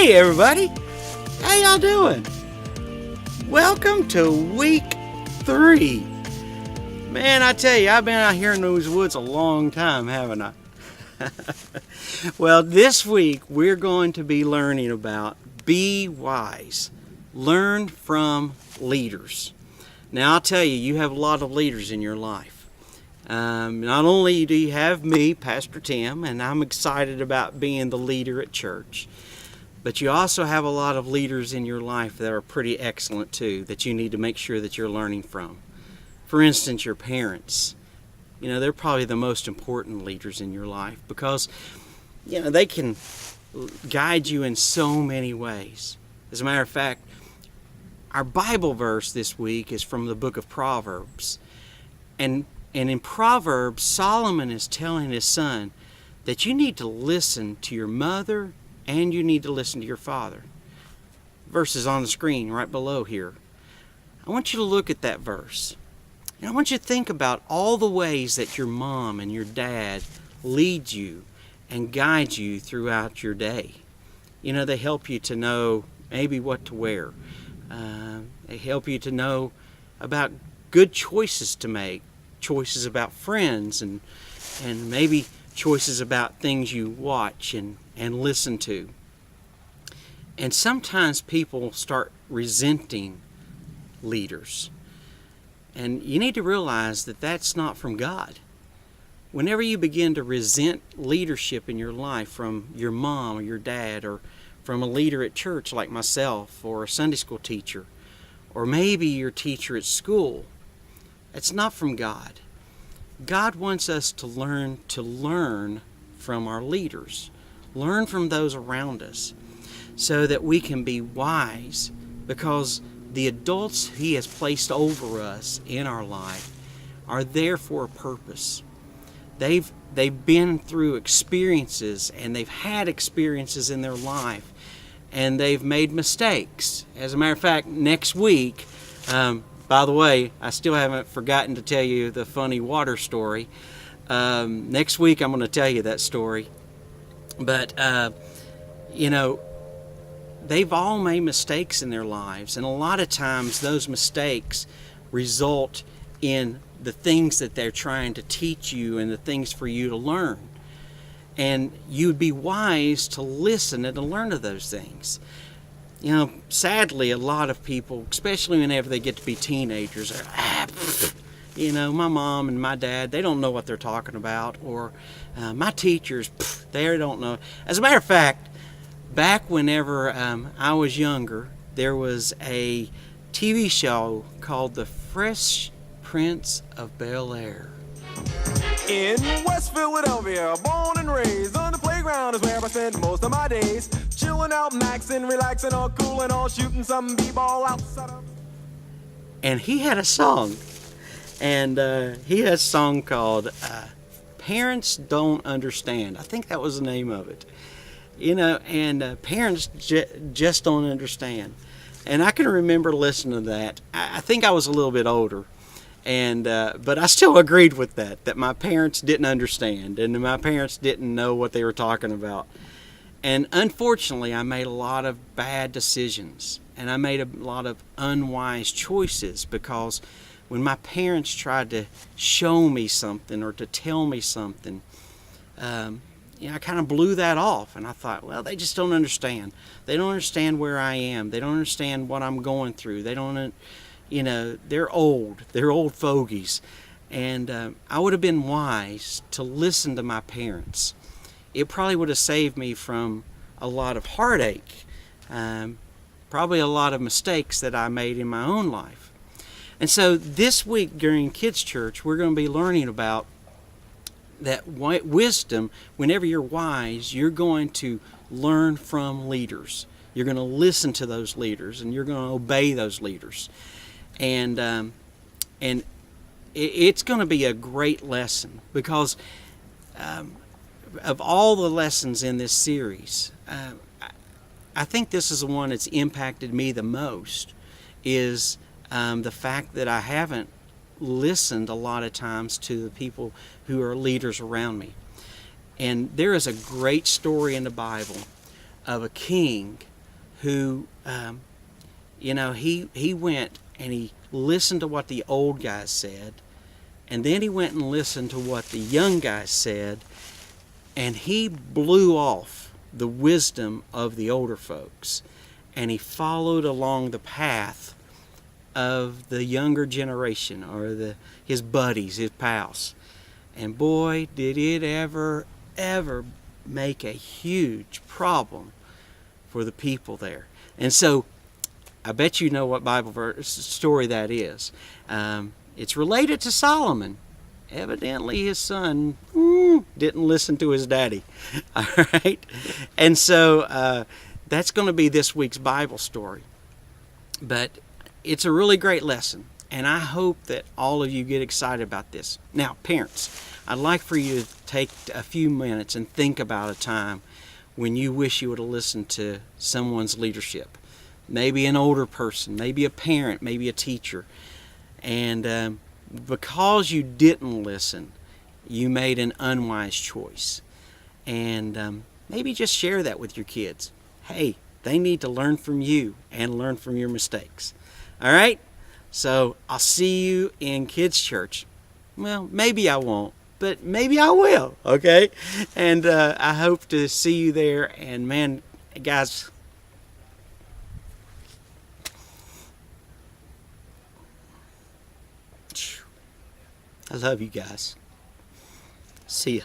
Hey everybody, how y'all doing? Welcome to week 3. Man, I tell you, I've been out here in those woods a long time, haven't I? Well, this week we're going to be learning about be wise. Learn from leaders. Now I'll tell you, you have a lot of leaders in your life. Not only do you have me, Pastor Tim, and I'm excited about being the leader at church, but you also have a lot of leaders in your life that are pretty excellent too, that you need to make sure that you're learning from. For instance, your parents. You know, they're probably the most important leaders in your life because, you know, they can guide you in so many ways. As a matter of fact, our Bible verse this week is from the book of Proverbs. And in Proverbs, Solomon is telling his son that you need to listen to your mother and you need to listen to your father. Verse is on the screen right below here. I want you to look at that verse. And I want you to think about all the ways that your mom and your dad lead you and guide you throughout your day. You know, they help you to know maybe what to wear. They help you to know about good choices to make, choices about friends, and maybe choices about things you watch and listen to. And sometimes people start resenting leaders. And you need to realize that that's not from God. Whenever you begin to resent leadership in your life from your mom or your dad or from a leader at church like myself or a Sunday school teacher or maybe your teacher at school, it's not from God. God wants us to learn from our leaders, learn from those around us so that we can be wise, because the adults He has placed over us in our life are there for a purpose. They've been through experiences and they've had experiences in their life and they've made mistakes. As a matter of fact, next week, by the way, I still haven't forgotten to tell you the funny water story. Next week I'm going to tell you that story. But, you know, they've all made mistakes in their lives. And a lot of times those mistakes result in the things that they're trying to teach you and the things for you to learn. And you'd be wise to listen and to learn of those things. You know, sadly, a lot of people, especially whenever they get to be teenagers, are, you know, my mom and my dad, they don't know what they're talking about. Or my teachers, they don't know. As a matter of fact, back whenever I was younger, there was a TV show called The Fresh Prince of Bel-Air. In West Philadelphia, born and raised on the playground is where I spend most of my days. Chilling out, maxing, relaxing, all cool and all, shooting some b-ball outside of... And he had a song. And he had a song called Parents Don't Understand. I think that was the name of it. You know, and parents just don't understand. And I can remember listening to that. I think I was a little bit older. And but I still agreed with that my parents didn't understand and my parents didn't know what they were talking about. And unfortunately, I made a lot of bad decisions and I made a lot of unwise choices because when my parents tried to show me something or to tell me something, you know, I kind of blew that off and I thought, well, they just don't understand. They don't understand where I am. They don't understand what I'm going through. They don't. You know, they're old fogies. And I would have been wise to listen to my parents. It probably would have saved me from a lot of heartache, probably a lot of mistakes that I made in my own life. And so this week during Kids Church, we're going to be learning about that wisdom. Whenever you're wise, you're going to learn from leaders. You're going to listen to those leaders and you're going to obey those leaders. And it's going to be a great lesson because of all the lessons in this series, I think this is the one that's impacted me the most, is the fact that I haven't listened a lot of times to the people who are leaders around me. And there is a great story in the Bible of a king who, he went and he listened to what the old guys said, and then he went and listened to what the young guys said, and he blew off the wisdom of the older folks, and he followed along the path of the younger generation, or his buddies, his pals. And boy, did it ever make a huge problem for the people there. And so I bet you know what Bible verse story that is. It's related to Solomon. Evidently his son didn't listen to his daddy. All right? And so that's going to be this week's Bible story. But it's a really great lesson, and I hope that all of you get excited about this. Now, parents, I'd like for you to take a few minutes and think about a time when you wish you would have listened to someone's leadership. Maybe an older person, maybe a parent, maybe a teacher. And because you didn't listen, you made an unwise choice. And maybe just share that with your kids. Hey, they need to learn from you and learn from your mistakes. All right? So I'll see you in kids' church. Well, maybe I won't, but maybe I will, okay? And I hope to see you there. And man, guys, I love you guys. See ya.